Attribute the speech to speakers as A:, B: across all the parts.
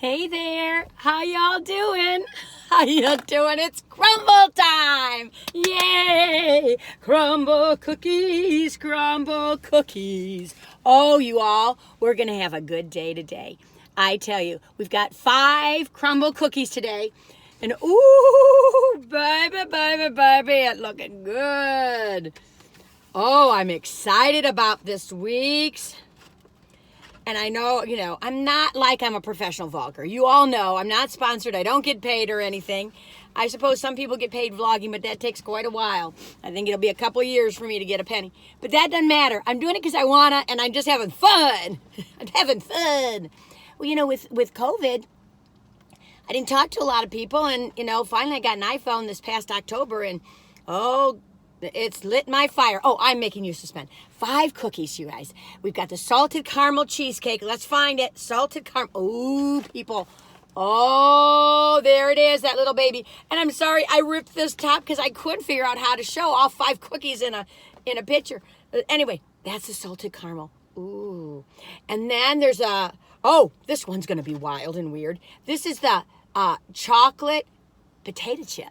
A: Hey there, how y'all doing? How you doing? It's crumble time! Yay! Crumble cookies, crumble cookies. Oh, you all, we're gonna have a good day today. I tell you, we've got 5 crumble cookies today. And ooh, baby, baby, baby, it's looking good. Oh, I'm excited about this week's. And I know, I'm not like I'm a professional vlogger. You all know I'm not sponsored. I don't get paid or anything. I suppose some people get paid vlogging, but that takes quite a while. I think it'll be a couple of years for me to get a penny. But that doesn't matter. I'm doing it because I want to, and I'm just having fun. I'm having fun. Well, with COVID, I didn't talk to a lot of people. And, finally I got an iPhone this past October. And, it's lit my fire. Oh, I'm making you suspend. 5 cookies, you guys. We've got the salted caramel cheesecake. Let's find it. Salted caramel. Ooh, people. Oh, there it is, that little baby. And I'm sorry, I ripped this top because I couldn't figure out how to show all 5 cookies in a picture. Anyway, that's the salted caramel. Ooh. And then there's this one's going to be wild and weird. This is the chocolate potato chip.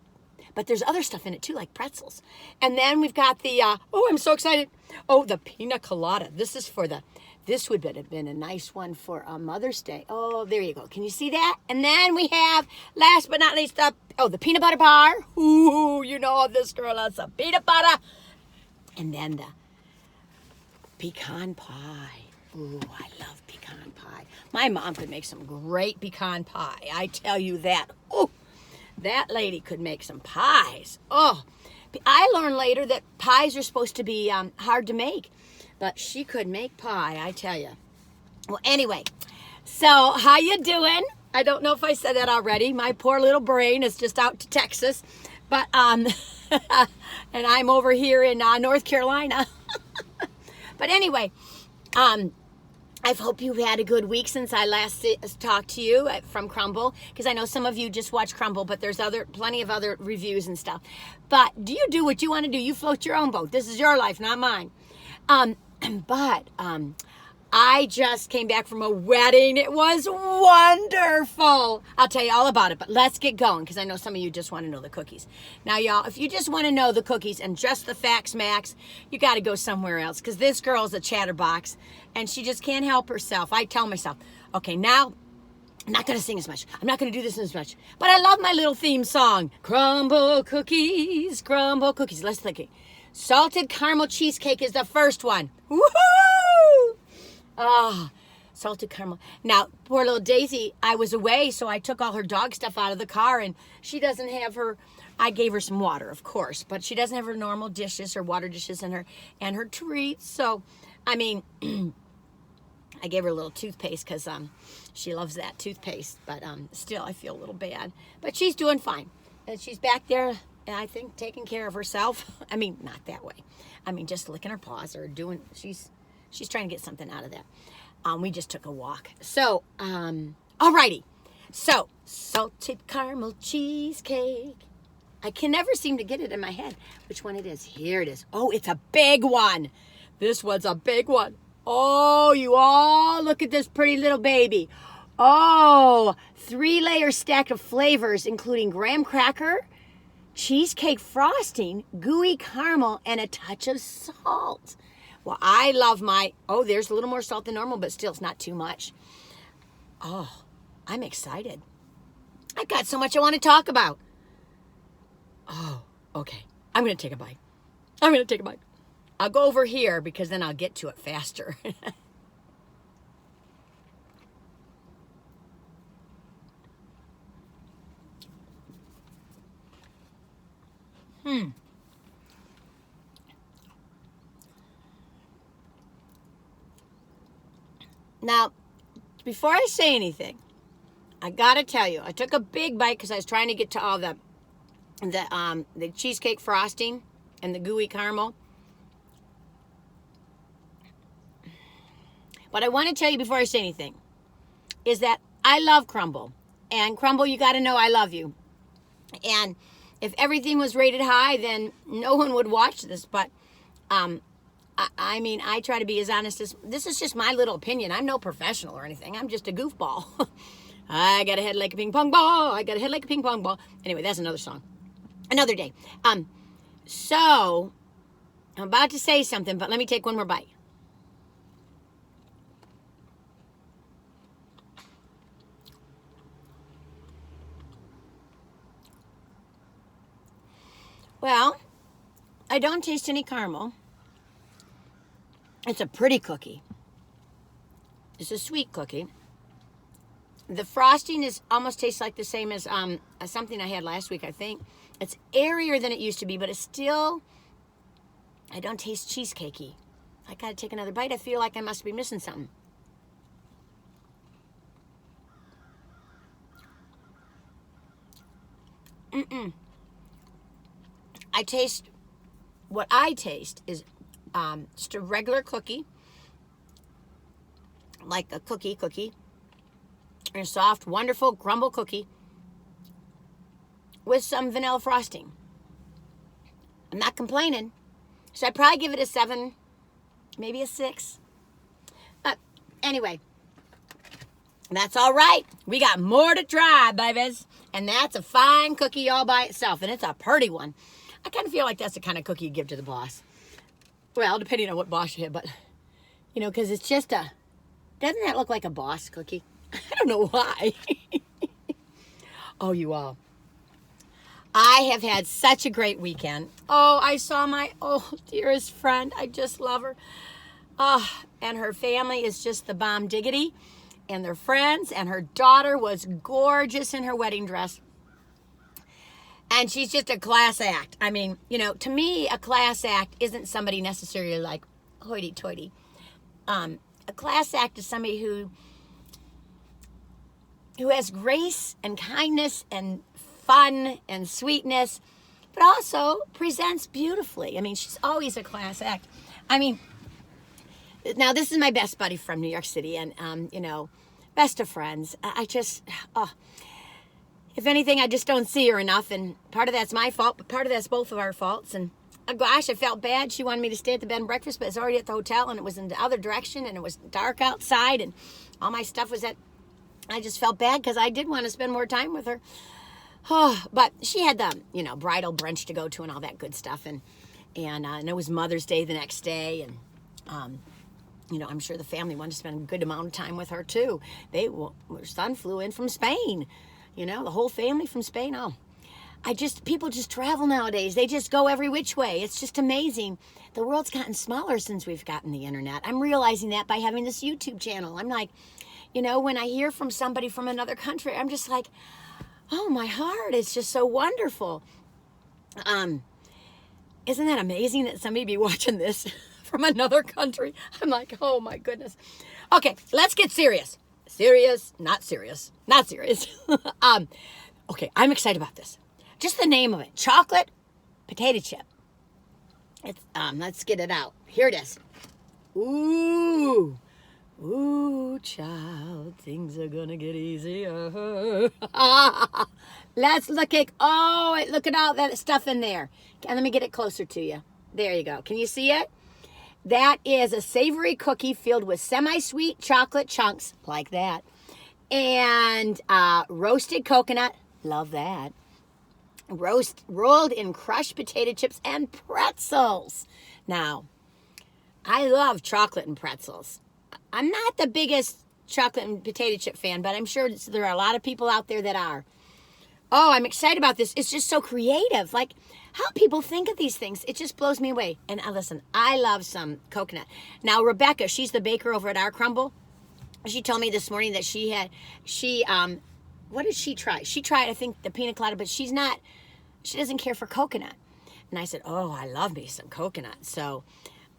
A: But there's other stuff in it too, like pretzels. And then we've got the, I'm so excited. Oh, the Pina Colada. This would have been a nice one for Mother's Day. Oh, there you go. Can you see that? And then we have, last but not least, the peanut butter bar. Ooh, this girl loves some peanut butter. And then the pecan pie. Ooh, I love pecan pie. My mom could make some great pecan pie. I tell you that. Ooh. That lady could make some pies. Oh, I learned later that pies are supposed to be hard to make, but she could make pie, I tell you. Well, anyway, so how you doing? I don't know if I said that already. My poor little brain is just out to Texas, but and I'm over here in North Carolina. But anyway, I hope you've had a good week since I last talked to you from Crumbl, because I know some of you just watch Crumbl, but there's plenty of other reviews and stuff. But do you do what you want to do? You float your own boat. This is your life, not mine. I just came back from a wedding. It was wonderful. I'll tell you all about it, but let's get going because I know some of you just want to know the cookies. Now, y'all, if you just want to know the cookies and just the facts, Max, you got to go somewhere else because this girl's a chatterbox and she just can't help herself. I tell myself, okay, now I'm not going to sing as much. I'm not going to do this as much, but I love my little theme song. Crumble cookies, crumble cookies. Let's think it. Salted caramel cheesecake is the first one. Woohoo! Salted caramel. Now, poor little Daisy, I was away, so I took all her dog stuff out of the car, and she doesn't have I gave her some water, of course, but she doesn't have her normal dishes, her water dishes, and her treats. So, I mean, I gave her a little toothpaste because she loves that toothpaste, but still, I feel a little bad. But she's doing fine, and she's back there, and I think taking care of herself. I mean, not that way. I mean, just licking her paws or doing. She's trying to get something out of that. We just took a walk. So, alrighty. So, salted caramel cheesecake. I can never seem to get it in my head which one it is. Here it is. Oh, it's a big one. This one's a big one. Oh, you all look at this pretty little baby. Oh, 3-layer stack of flavors, including graham cracker, cheesecake frosting, gooey caramel, and a touch of salt. Well, I love there's a little more salt than normal, but still it's not too much. Oh, I'm excited. I've got so much I want to talk about. Oh, okay. I'm going to take a bite. I'll go over here because then I'll get to it faster. Now, before I say anything, I gotta tell you, I took a big bite because I was trying to get to all the cheesecake frosting and the gooey caramel. What I want to tell you before I say anything is that I love Crumbl. And Crumbl, you gotta know I love you. And if everything was rated high, then no one would watch this. But I mean, I try to be as honest as, this is just my little opinion. I'm no professional or anything. I'm just a goofball. I got a head like a ping pong ball. I got a head like a ping pong ball. Anyway, that's another song. Another day. So, I'm about to say something, but let me take one more bite. Well, I don't taste any caramel. It's a pretty cookie. It's a sweet cookie. The frosting is almost tastes like the same as something I had last week, I think. It's airier than it used to be, but it's still, I don't taste cheesecakey. I gotta take another bite. I feel like I must be missing something. What I taste is just a regular cookie, like a cookie, and a soft, wonderful Crumbl cookie with some vanilla frosting. I'm not complaining. So I'd probably give it a 7, maybe a 6. But anyway, that's all right. We got more to try, babies. And that's a fine cookie all by itself. And it's a pretty one. I kind of feel like that's the kind of cookie you give to the boss. Well, depending on what boss you have, but, you know, because it's just a, doesn't that look like a boss cookie? I don't know why. Oh, you all. I have had such a great weekend. Oh, I saw my, dearest friend. I just love her. And her family is just the bomb diggity. And their friends, and her daughter was gorgeous in her wedding dress. And she's just a class act. I mean, you know, to me, a class act isn't somebody necessarily like hoity-toity. A class act is somebody who has grace and kindness and fun and sweetness, but also presents beautifully. I mean, she's always a class act. I mean, now this is my best buddy from New York City, and, you know, best of friends. I just, if anything, I just don't see her enough, and part of that's my fault, but part of that's both of our faults. And gosh, I felt bad. She wanted me to stay at the bed and breakfast, but it's already at the hotel, and it was in the other direction, and it was dark outside, and all my stuff was at, I just felt bad because I did want to spend more time with her. Oh, but she had the, you know, bridal brunch to go to and all that good stuff, and it was Mother's Day the next day, and you know, I'm sure the family wanted to spend a good amount of time with her too. Her son flew in from Spain. You know, the whole family from Spain. Oh, people just travel nowadays. They just go every which way. It's just amazing. The world's gotten smaller since we've gotten the internet. I'm realizing that by having this YouTube channel. I'm like, you know, when I hear from somebody from another country, I'm just like, oh, my heart, it's just so wonderful. Isn't that amazing that somebody be watching this from another country? I'm like, oh my goodness. Okay, let's get serious. Serious, not serious, not serious. Okay, I'm excited about this. Just the name of it, chocolate potato chip. Let's get it out. Here it is. Ooh, child, things are gonna get easier. Let's look at, look at all that stuff in there. And let me get it closer to you. There you go. Can you see it? That is a savory cookie filled with semi-sweet chocolate chunks, like that, and roasted coconut, love that, rolled in crushed potato chips and pretzels. Now, I love chocolate and pretzels. I'm not the biggest chocolate and potato chip fan, but I'm sure there are a lot of people out there that are. Oh, I'm excited about this. It's just so creative. Like, how people think of these things, it just blows me away. And listen, I love some coconut. Now, Rebecca, she's the baker over at our Crumbl. She told me this morning that what did she try? She tried, I think, the Pina Colada, but she doesn't care for coconut. And I said, oh, I love me some coconut. So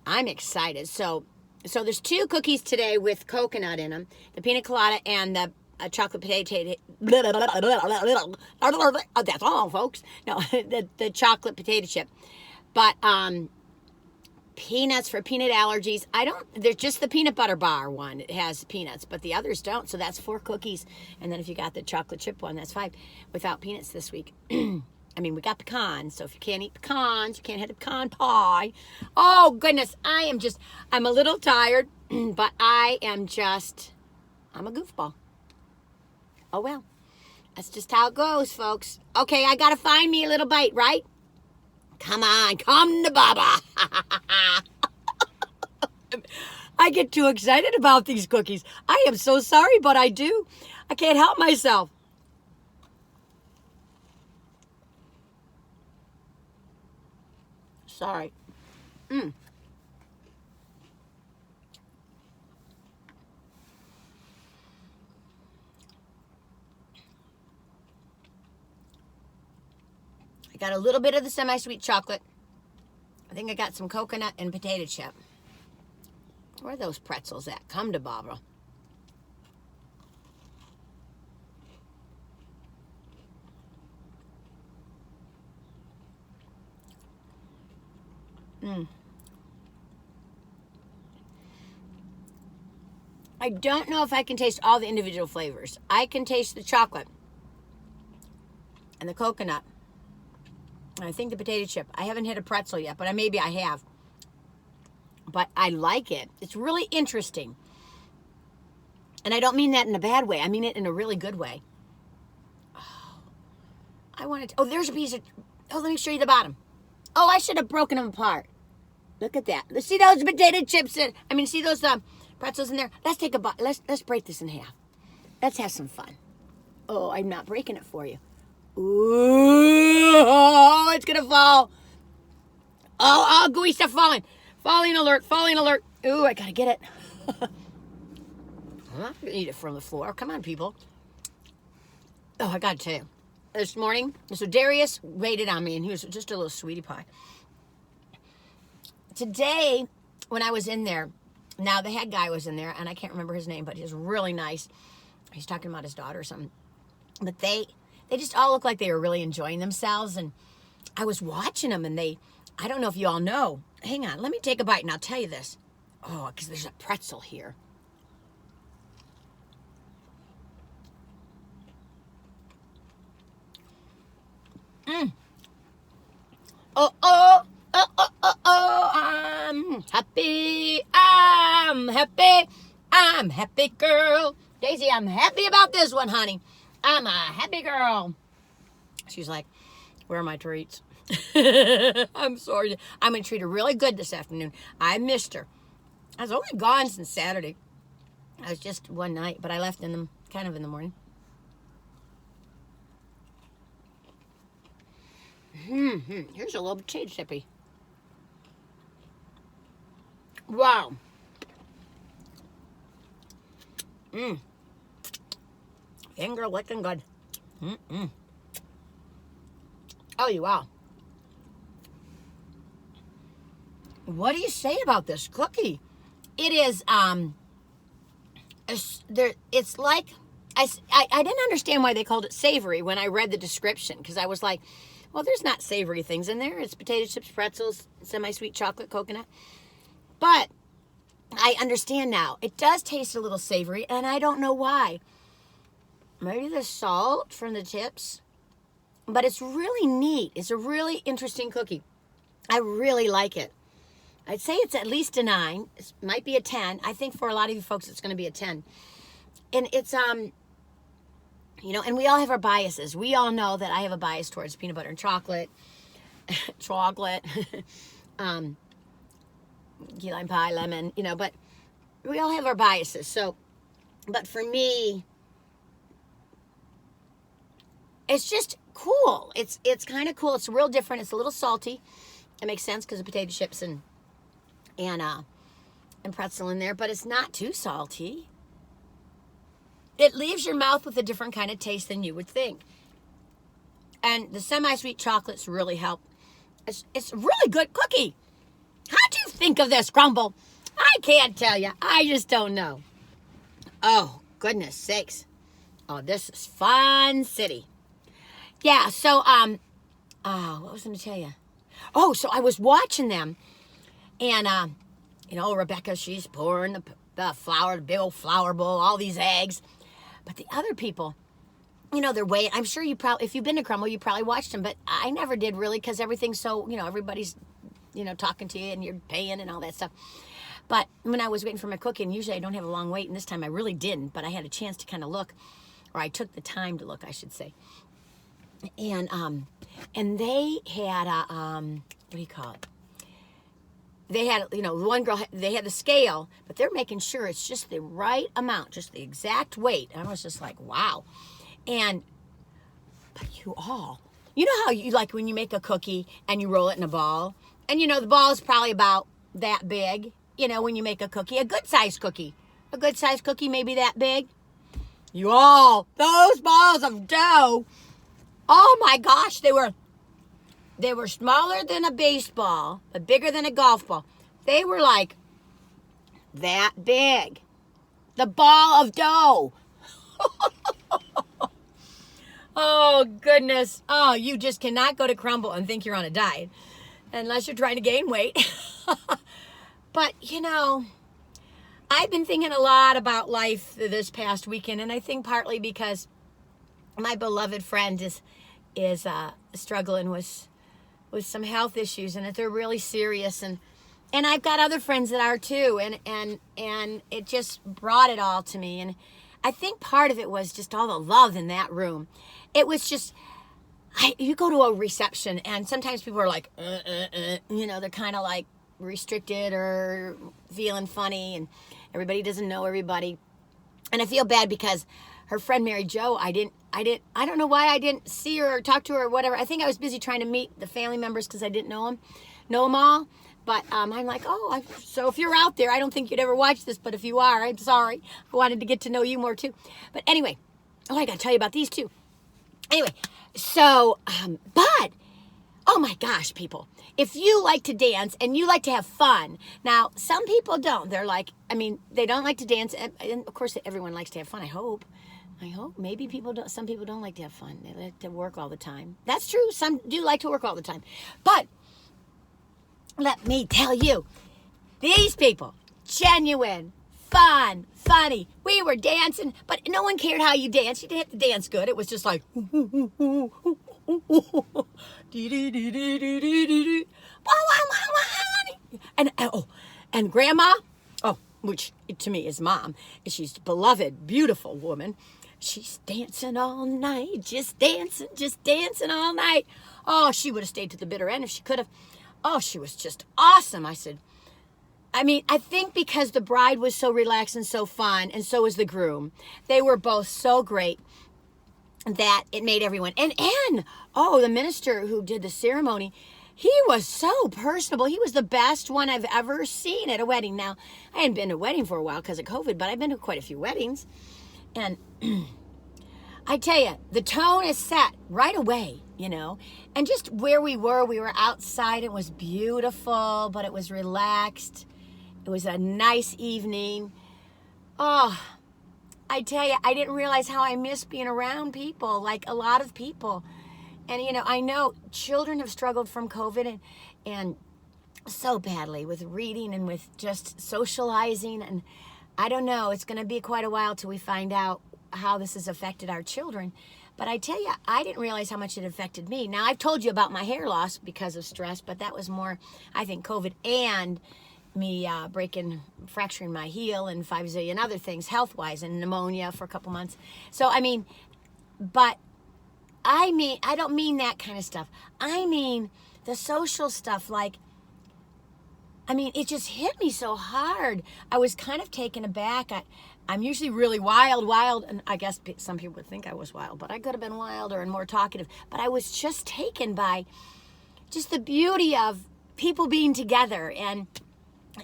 A: I'm excited. So there's 2 cookies today with coconut in them, the Pina Colada and the chocolate potato. That's all, folks. No, the chocolate potato chip. But peanuts for peanut allergies. There's just the peanut butter bar one. It has peanuts, but the others don't. So that's 4 cookies. And then if you got the chocolate chip one, that's 5 without peanuts this week. I mean, we got pecans. So if you can't eat pecans, you can't have a pecan pie. Oh, goodness. I'm a little tired, but I'm a goofball. Oh, well. That's just how it goes, folks. Okay, I got to find me a little bite, right? Come on, come to Baba. I get too excited about these cookies. I am so sorry, but I do. I can't help myself. Sorry. I got a little bit of the semi-sweet chocolate. I think I got some coconut and potato chip. Where are those pretzels at? Come to Barbara. I don't know if I can taste all the individual flavors. I can taste the chocolate and the coconut. And I think the potato chip. I haven't hit a pretzel yet, but maybe I have. But I like it. It's really interesting. And I don't mean that in a bad way. I mean it in a really good way. Oh, I wanted to, there's a piece of, let me show you the bottom. Oh, I should have broken them apart. Look at that. See those potato chips see those pretzels in there? Let's take a bite. Let's break this in half. Let's have some fun. Oh, I'm not breaking it for you. Ooh, oh, it's gonna fall. Oh, gooey stuff falling. Falling alert, falling alert. Ooh, I gotta get it. I'm not gonna eat it from the floor. Come on, people. Oh, I gotta tell you. This morning, so Darius waited on me, and he was just a little sweetie pie. Today, when I was in there, now the head guy was in there, and I can't remember his name, but he's really nice. He's talking about his daughter or something. But they just all looked like they were really enjoying themselves, and I was watching them, and I don't know if you all know. Hang on, let me take a bite, and I'll tell you this. Oh, because there's a pretzel here. I'm happy. I'm happy, girl. Daisy, I'm happy about this one, honey. I'm a happy girl. She's like, where are my treats? I'm sorry. I'm going to treat her really good this afternoon. I missed her. I was only gone since Saturday. I was just one night, but I left kind of in the morning. Here's a little potato chippy. Wow. Finger looking good. Oh, wow. What do you say about this cookie? It is, it's like, I didn't understand why they called it savory when I read the description, because I was like, well, there's not savory things in there. It's potato chips, pretzels, semi-sweet chocolate, coconut. But I understand now. It does taste a little savory, and I don't know why. Maybe the salt from the chips. But it's really neat. It's a really interesting cookie. I really like it. I'd say it's at least a 9. It might be a 10. I think for a lot of you folks, it's going to be a 10. And it's, and we all have our biases. We all know that I have a bias towards peanut butter and chocolate, key lime pie, lemon, but we all have our biases. So, but for me, it's just cool. It's kind of cool. It's real different. It's a little salty. It makes sense because of potato chips and pretzel in there, but it's not too salty. It leaves your mouth with a different kind of taste than you would think. And the semi-sweet chocolates really help. It's a really good cookie. How'd you think of this, Crumbl? I can't tell you. I just don't know. Oh, goodness sakes. Oh, this is Fun City. Yeah, so, what was I going to tell you? Oh, so I was watching them, and, Rebecca, she's pouring the flour, the big old flour bowl, all these eggs. But the other people, they're waiting. I'm sure you probably, if you've been to Crumbl, you probably watched them, but I never did really because everything's so, everybody's, talking to you and you're paying and all that stuff. But when I was waiting for my cookie, and usually I don't have a long wait, and this time I really didn't, but I had a chance to kind of look. or I took the time to look, I should say. And they had a, what do you call it? They had, one girl, they had the scale, but they're making sure it's just the right amount, just the exact weight. And I was just like, wow. But you know how you, like when you make a cookie and you roll it in a ball? And the ball is probably about that big, when you make a cookie, a good-sized cookie. A good-sized cookie maybe that big. Those balls of dough, oh my gosh, they were smaller than a baseball, but bigger than a golf ball. They were like that big. The ball of dough. Oh, goodness. Oh, you just cannot go to Crumbl and think you're on a diet unless you're trying to gain weight. But, I've been thinking a lot about life this past weekend, and I think partly because my beloved friend is struggling with some health issues, and that they're really serious, and I've got other friends that are too, and it just brought it all to me. And I think part of it was just all the love in that room. It was just, you go to a reception, and sometimes people are like, they're kind of like restricted or feeling funny, and everybody doesn't know everybody. And I feel bad because her friend Mary Jo, I don't know why I didn't see her or talk to her or whatever. I think I was busy trying to meet the family members because I didn't know them all. But I'm like, so if you're out there, I don't think you'd ever watch this, but if you are, I'm sorry. I wanted to get to know you more too. But anyway, I got to tell you about these two. Anyway, so, but, oh my gosh, people, if you like to dance and you like to have fun, now, some people don't. They're like, they don't like to dance. And of course, everyone likes to have fun, I hope. Maybe some people don't like to have fun. They like to work all the time. That's true. Some do like to work all the time. But let me tell you, these people, genuine, fun, funny. We were dancing, but no one cared how you danced. You didn't have to dance good. It was just like, and grandma, which to me is mom, and she's a beloved, beautiful woman. She's dancing all night, just dancing all night. Oh, she would have stayed to the bitter end if she could have. Oh, she was just awesome. I think because the bride was so relaxed and so fun, and so was the groom. They were both so great that it made everyone. And the minister who did the ceremony, he was so personable. He was the best one I've ever seen at a wedding. Now, I hadn't been to a wedding for a while because of COVID, but I've been to quite a few weddings. And I tell you, the tone is set right away, and just where we were outside. It was beautiful, but it was relaxed. It was a nice evening. Oh, I tell you, I didn't realize how I miss being around people, like a lot of people. And, I know children have struggled from COVID and so badly with reading and with just socializing. And I don't know, it's going to be quite a while till we find out how this has affected our children. But I tell you, I didn't realize how much it affected me. Now, I've told you about my hair loss because of stress, but that was more, I think, COVID and me fracturing my heel and 5 zillion other things health-wise, and pneumonia for a couple months. So, but I don't mean that kind of stuff. I mean the social stuff, it just hit me so hard. I was kind of taken aback. I'm usually really wild, and I guess some people would think I was wild, but I could have been wilder and more talkative. But I was just taken by just the beauty of people being together, and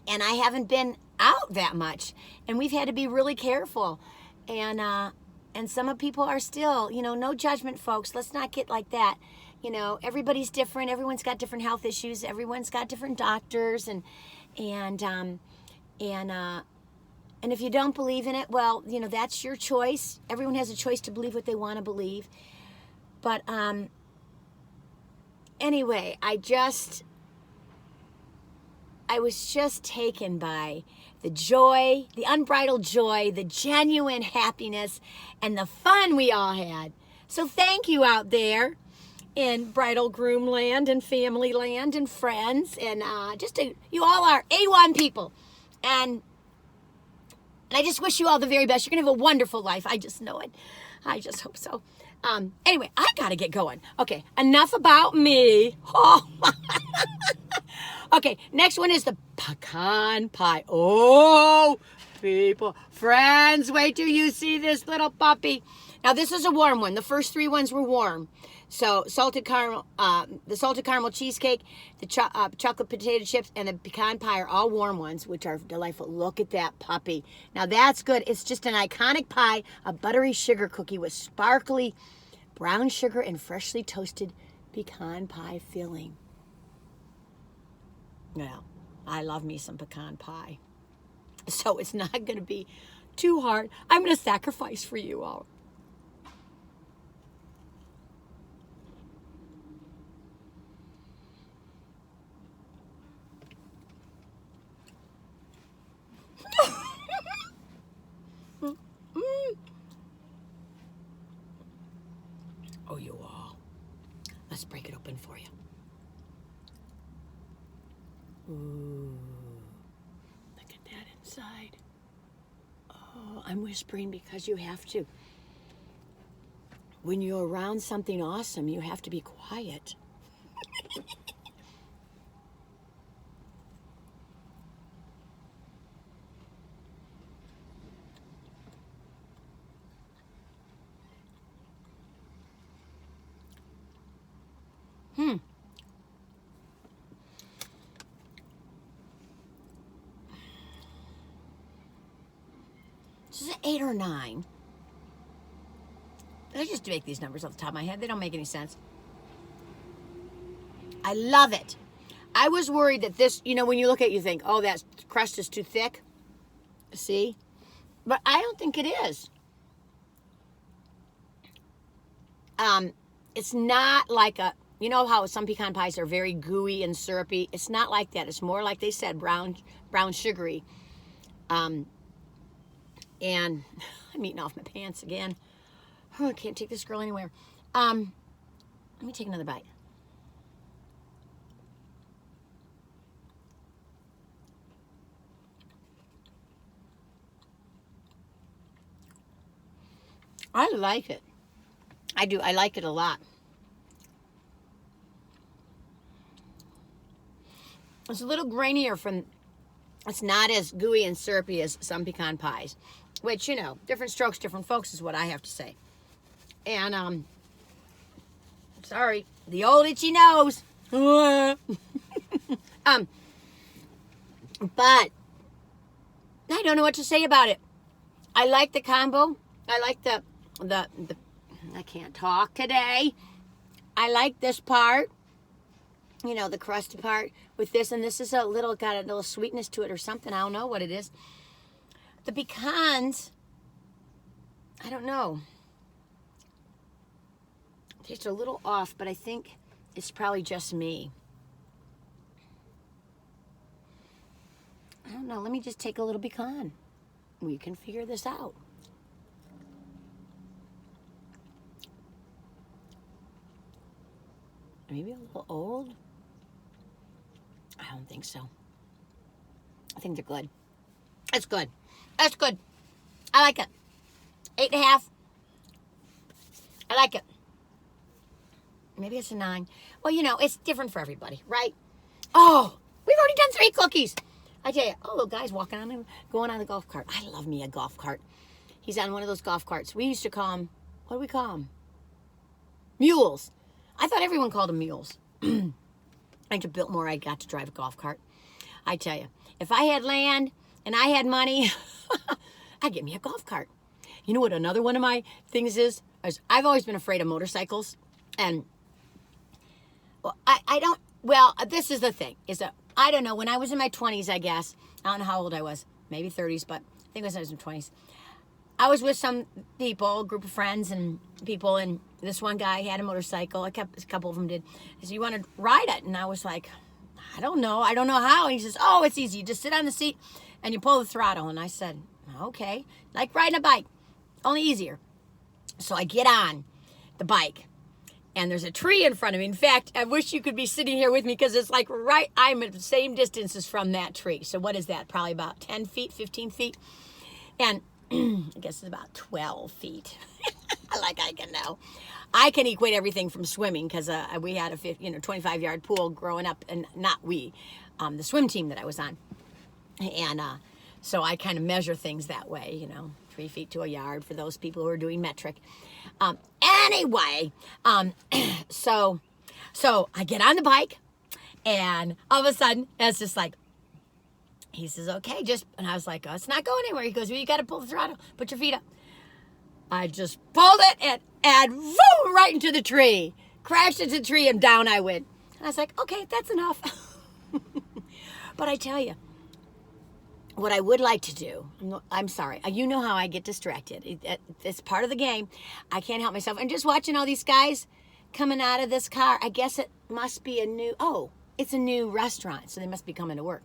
A: I haven't been out that much, and we've had to be really careful, and some of people are still, no judgment, folks. Let's not get like that. Everybody's different. Everyone's got different health issues. Everyone's got different doctors, and if you don't believe in it, well, that's your choice. Everyone has a choice to believe what they want to believe. But anyway, I was just taken by the joy, the unbridled joy, the genuine happiness, and the fun we all had. So thank you out there in bridal groom land and family land and friends, and you all are A1 people. And I just wish you all the very best. You're going to have a wonderful life. I just know it. I just hope so. Anyway, I got to get going. Okay, enough about me. Oh. Okay, next one is the pecan pie. Oh, people, friends, wait till you see this little puppy. Now, this is a warm one. The first three ones were warm. So, the salted caramel cheesecake, the chocolate potato chips, and the pecan pie are all warm ones, which are delightful. Look at that puppy. Now, that's good. It's just an iconic pie, a buttery sugar cookie with sparkly brown sugar and freshly toasted pecan pie filling. Well, I love me some pecan pie. So it's not going to be too hard. I'm going to sacrifice for you all. Oh, you all. Let's break it open for you. Ooh, look at that inside. Oh, I'm whispering because you have to. When you're around something awesome, you have to be quiet. This is an 8 or 9. I just make these numbers off the top of my head. They don't make any sense. I love it. I was worried that this, you know, when you look at it, you think, oh, that crust is too thick. See? But I don't think it is. It's not like a, you know how some pecan pies are very gooey and syrupy? It's not like that. It's more like they said, brown sugary. And I'm eating off my pants again. Oh, I can't take this girl anywhere. Let me take another bite. I like it. I do. I like it a lot. It's a little grainier from, it's not as gooey and syrupy as some pecan pies, which, you know, different strokes, different folks is what I have to say. And, sorry, the old itchy nose. But I don't know what to say about it. I like the combo. I like the I can't talk today. I like this part, you know, the crusty part with this, and this is got a little sweetness to it or something. I don't know what it is. The pecans, I don't know. Tastes a little off, but I think it's probably just me. I don't know. Let me just take a little pecan. We can figure this out. Maybe a little old? I don't think so. I think they're good. It's good. That's good. I like it. 8.5. I like it. Maybe it's a 9. Well, you know, it's different for everybody, right? Oh, we've already done 3 cookies. I tell you, oh, little guy's walking on him, going on the golf cart. I love me a golf cart. He's on one of those golf carts. We used to call them, what do we call them? Mules. I thought everyone called them mules. I to Biltmore, I got to drive a golf cart. I tell you, if I had land and I had money, I'd get me a golf cart. You know what another one of my things is I've always been afraid of motorcycles. And well, this is the thing, is that, I don't know, when I was in my 20s, I guess, I don't know how old I was, maybe 30s, but I think it was in my 20s. I was with some people, a group of friends and people, and this one guy had a motorcycle. A couple of them did. He said, you want to ride it? And I was like, I don't know how. And he says, oh, it's easy. You just sit on the seat and you pull the throttle. And I said, okay, like riding a bike, only easier. So I get on the bike. And there's a tree in front of me. In fact, I wish you could be sitting here with me because it's like I'm at the same distance as from that tree. So what is that? Probably about 10 feet, 15 feet. And I guess it's about 12 feet. Like I can know. I can equate everything from swimming because we had a 25-yard pool growing up, and not we, the swim team that I was on. And so I kind of measure things that way, 3 feet to a yard for those people who are doing metric. Anyway, so I get on the bike, and all of a sudden, it's just like, he says, okay, and I was like, oh, it's not going anywhere. He goes, well, you got to pull the throttle, put your feet up. I just pulled it and boom, right into the tree. Crashed into the tree and down I went. And I was like, okay, that's enough. But I tell you, what I would like to do, I'm sorry, you know how I get distracted. It's part of the game. I can't help myself. And just watching all these guys coming out of this car, I guess it must be it's a new restaurant, so they must be coming to work.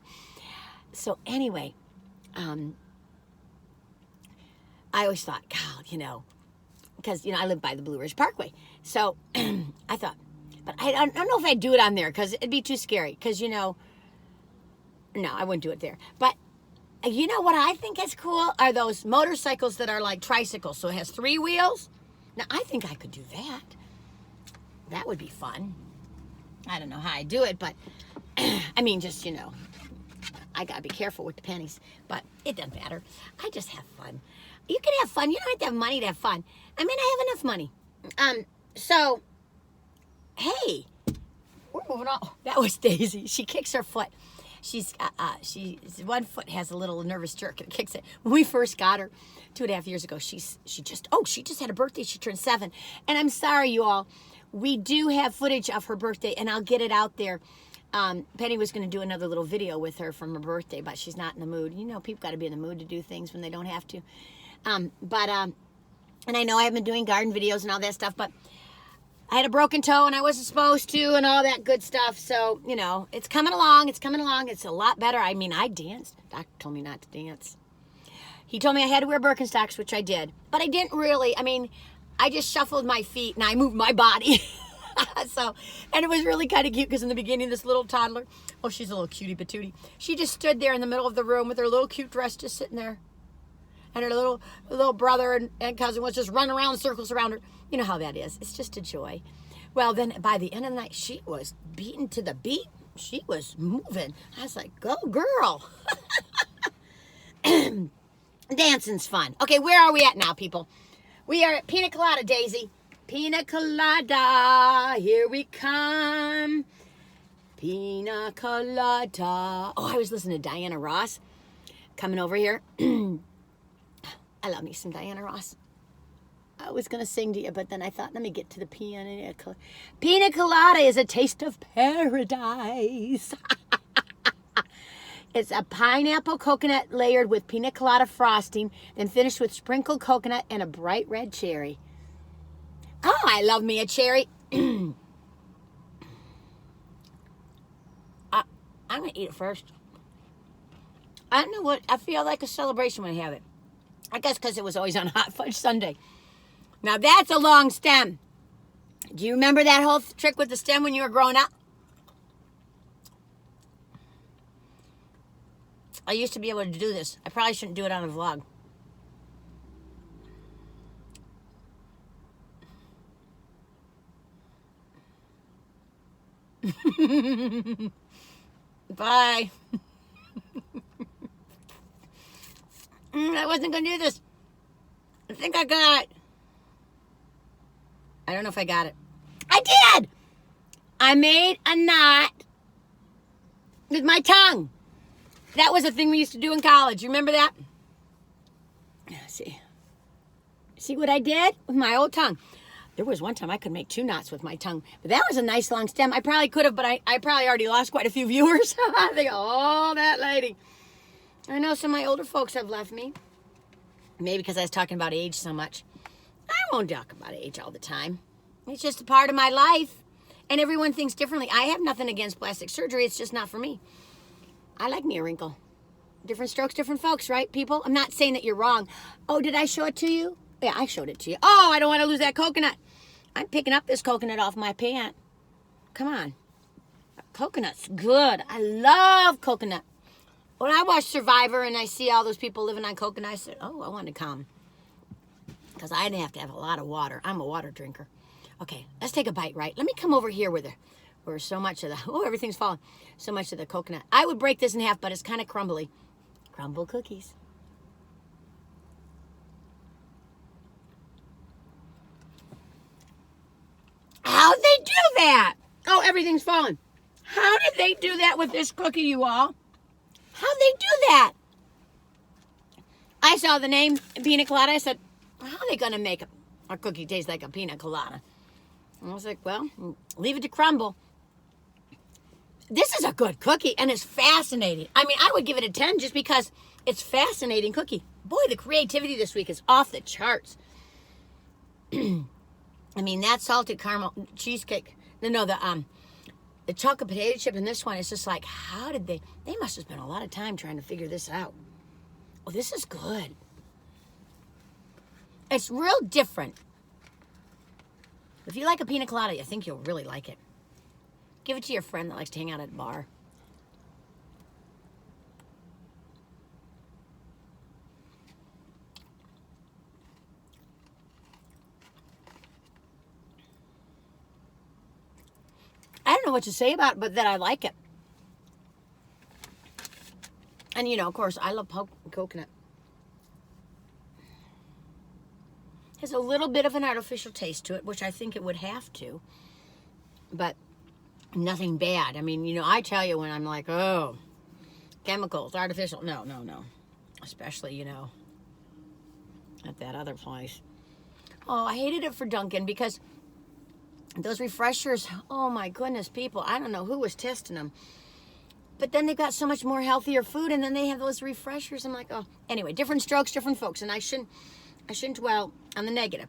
A: So anyway, I always thought, God, because, I live by the Blue Ridge Parkway. So I thought, but I don't know if I'd do it on there because it'd be too scary. Because, no, I wouldn't do it there. But you know what I think is cool are those motorcycles that are like tricycles. So it has 3 wheels. Now, I think I could do that. That would be fun. I don't know how I do it, but I mean, just, I got to be careful with the pennies. But it doesn't matter. I just have fun. You can have fun. You don't have to have money to have fun. I mean, I have enough money. So, hey, we're moving on. Oh, that was Daisy. She kicks her foot. She's one foot has a little nervous jerk and kicks it. When we first got her 2.5 years ago, she just had a birthday. She turned 7. And I'm sorry, you all. We do have footage of her birthday, and I'll get it out there. Penny was going to do another little video with her from her birthday, but she's not in the mood. People got to be in the mood to do things when they don't have to. And I know I haven't been doing garden videos and all that stuff, but I had a broken toe and I wasn't supposed to and all that good stuff. So, it's coming along. It's coming along. It's a lot better. I mean, I danced. Doctor told me not to dance. He told me I had to wear Birkenstocks, which I did. But I didn't really. I mean, I just shuffled my feet and I moved my body. And it was really kind of cute because in the beginning, this little toddler, she's a little cutie patootie. She just stood there in the middle of the room with her little cute dress just sitting there. And her little brother and cousin was just running around in circles around her. You know how that is. It's just a joy. Well, then by the end of the night, she was beaten to the beat. She was moving. I was like, go girl. Dancing's fun. Okay, where are we at now, people? We are at Pina Colada, Daisy. Pina Colada, here we come. Pina Colada. Oh, I was listening to Diana Ross coming over here. I love me some Diana Ross. I was going to sing to you, but then I thought, let me get to the Pina Colada. Pina Colada is a taste of paradise. It's a pineapple coconut layered with pina colada frosting, then finished with sprinkled coconut and a bright red cherry. Oh, I love me a cherry. I'm going to eat it first. I don't know what, I feel like a celebration when I have it. I guess because it was always on Hot Fudge Sunday. Now that's a long stem. Do you remember that whole trick with the stem when you were growing up? I used to be able to do this. I probably shouldn't do it on a vlog. Bye. I wasn't going to do this. I think I got it. I don't know if I got it. I did! I made a knot with my tongue. That was a thing we used to do in college. You remember that? See what I did with my old tongue? There was one time I could make 2 knots with my tongue. But that was a nice long stem. I probably could have, but I probably already lost quite a few viewers. They go, oh, that lady. I know some of my older folks have left me. Maybe because I was talking about age so much. I won't talk about age all the time. It's just a part of my life. And everyone thinks differently. I have nothing against plastic surgery. It's just not for me. I like me a wrinkle. Different strokes, different folks, right, people? I'm not saying that you're wrong. Oh, did I show it to you? Yeah, I showed it to you. Oh, I don't want to lose that coconut. I'm picking up this coconut off my pant. Come on. Coconut's good. I love coconut. When I watch Survivor and I see all those people living on coconut, I said, oh, I want to come because I'd have to have a lot of water. I'm a water drinker. Okay, let's take a bite, right? Let me come over here where so much of the, oh, everything's falling. So much of the coconut. I would break this in half, but it's kind of crumbly. Crumbl Cookies. How'd they do that? Oh, everything's falling. How did they do that with this cookie, you all? How'd they do that? I saw the name Pina Colada. I said, how are they going to make a cookie taste like a pina colada? And I was like, well, leave it to Crumbl. This is a good cookie, and it's fascinating. I mean, I would give it a 10 just because it's fascinating cookie. Boy, the creativity this week is off the charts. I mean, that salted caramel cheesecake. No, the chocolate potato chip in this one is just like, how did they must have spent a lot of time trying to figure this out. Oh, this is good. It's real different. If you like a pina colada, I think you'll really like it. Give it to your friend that likes to hang out at a bar. I don't know what to say about it, but that I like it. And, you know, of course, I love coconut. Has a little bit of an artificial taste to it, which I think it would have to. But nothing bad. I mean, you know, I tell you when I'm like, oh, chemicals, artificial. No. Especially, you know, at that other place. Oh, I hated it for Dunkin' because those refreshers, oh my goodness, people, I don't know who was testing them. But then they've got so much more healthier food, and then they have those refreshers. I'm like, oh, anyway, different strokes, different folks, and I shouldn't dwell on the negative.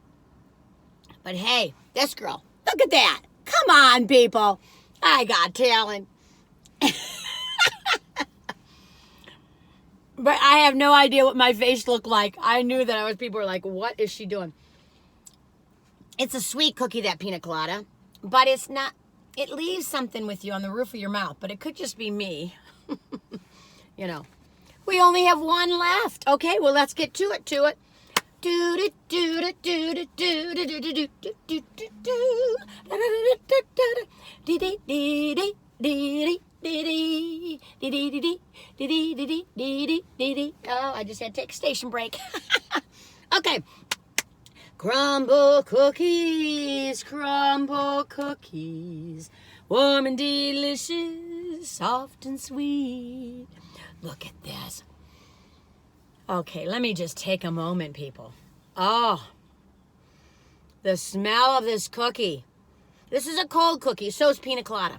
A: But hey, this girl, look at that. Come on, people. I got talent. But I have no idea what my face looked like. I knew that people were like, what is she doing? It's a sweet cookie, that pina colada, but it's not, it leaves something with you on the roof of your mouth, but it could just be me. You know, we only have one left. Okay, well, let's get to it. Oh, I just had to take a station break. Okay. Crumbl Cookies, warm and delicious, soft and sweet. Look at this. Okay, let me just take a moment, people. Oh, the smell of this cookie. This is a cold cookie, so is pina colada.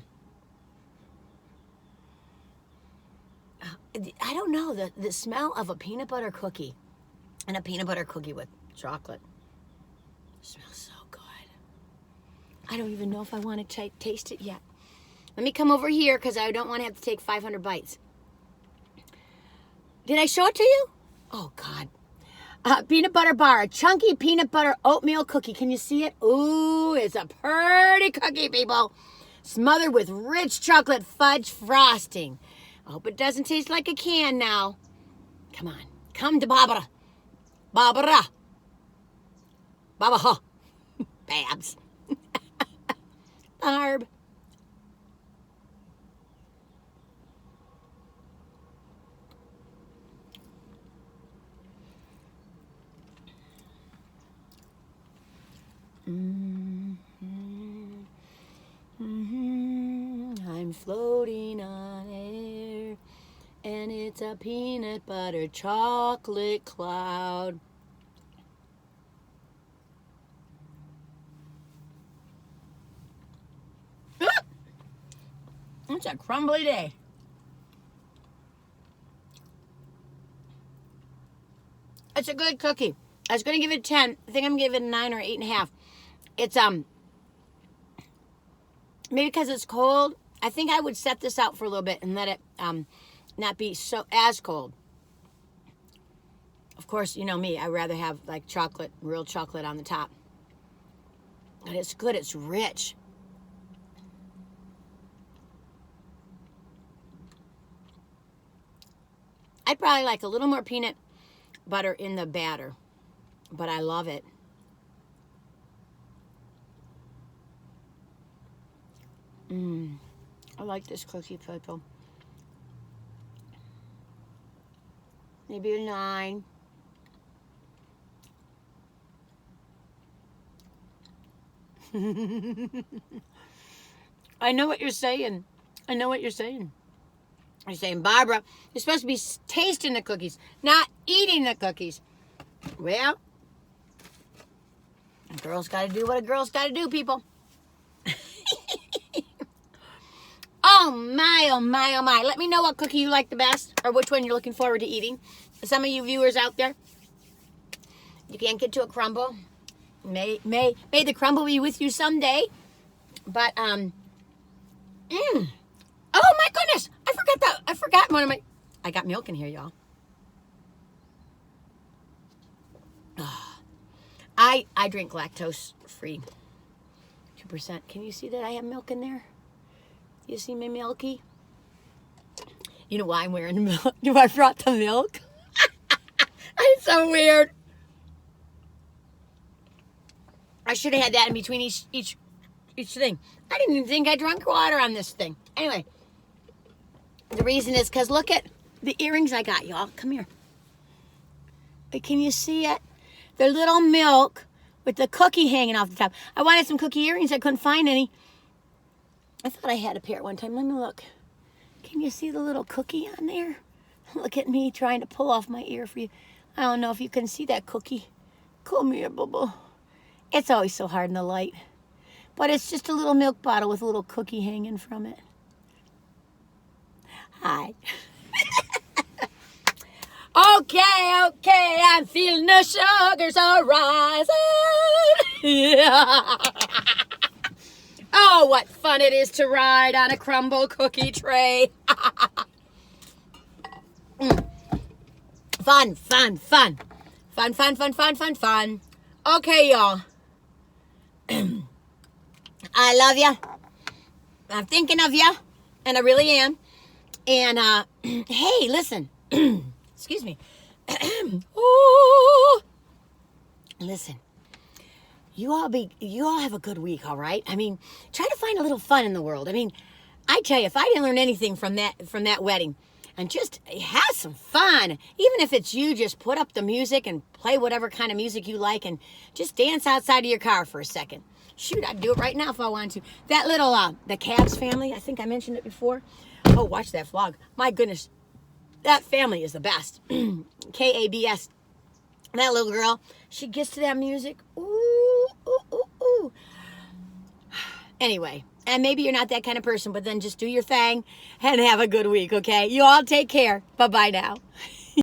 A: I don't know, the smell of a peanut butter cookie and a peanut butter cookie with chocolate. Smells so good. I don't even know if I want to taste it yet. Let me come over here because I don't want to have to take 500 bites. Did I show it to you? Oh, God. Peanut butter bar, a chunky peanut butter oatmeal cookie. Can you see it? Ooh, it's a pretty cookie, people. Smothered with rich chocolate fudge frosting. I hope it doesn't taste like a can now. Come on. Come to Barbara. Barbara. Baba, Babs. Barb. I'm floating on air, and it's a peanut butter chocolate cloud. It's a crumbly day. It's a good cookie. I was going to give it a 10. I think I'm going to give it a 9 or 8.5. It's, maybe because it's cold. I think I would set this out for a little bit and let it, not be so as cold. Of course, you know me. I'd rather have, like, chocolate, real chocolate on the top. But it's good. It's rich. I'd probably like a little more peanut butter in the batter, but I love it. I like this cookie, people. Maybe a 9. I know what you're saying. I know what you're saying. You're saying, Barbara, you're supposed to be tasting the cookies, not eating the cookies. Well, a girl's got to do what a girl's got to do, people. Oh my, oh my, oh my. Let me know what cookie you like the best or which one you're looking forward to eating. Some of you viewers out there, you can't get to a Crumbl. May the Crumbl be with you someday. But, oh my goodness. I forgot one of my, I got milk in here, y'all. I drink lactose free. 2%. Can you see that I have milk in there? You see my milky? You know why I'm wearing the milk? Do I brought the milk? I'm so weird. I should have had that in between each thing. I didn't even think I drank water on this thing. Anyway, the reason is because look at the earrings I got, y'all. Come here. Can you see it? They're little milk with the cookie hanging off the top. I wanted some cookie earrings. I couldn't find any. I thought I had a pair one time. Let me look. Can you see the little cookie on there? Look at me trying to pull off my ear for you. I don't know if you can see that cookie. Come here, boo-boo. It's always so hard in the light. But it's just a little milk bottle with a little cookie hanging from it. Hi. Okay, I'm feeling the sugars are rising. Yeah. Oh, what fun it is to ride on a Crumbl cookie tray. Fun. Fun. Okay, y'all. I love ya. I'm thinking of ya. And I really am. And, hey, listen. Excuse me. Ooh. Listen. You all have a good week, all right? I mean, try to find a little fun in the world. I mean, I tell you, if I didn't learn anything from that wedding, and just have some fun. Even if it's you, just put up the music and play whatever kind of music you like and just dance outside of your car for a second. Shoot, I'd do it right now if I wanted to. That little, the Kab Family, I think I mentioned it before. Oh, watch that vlog. My goodness, that family is the best. K-A-B-S. That little girl, she gets to that music. Ooh, ooh, ooh, ooh. Anyway, and maybe you're not that kind of person, but then just do your thing and have a good week, okay? You all take care. Bye-bye now.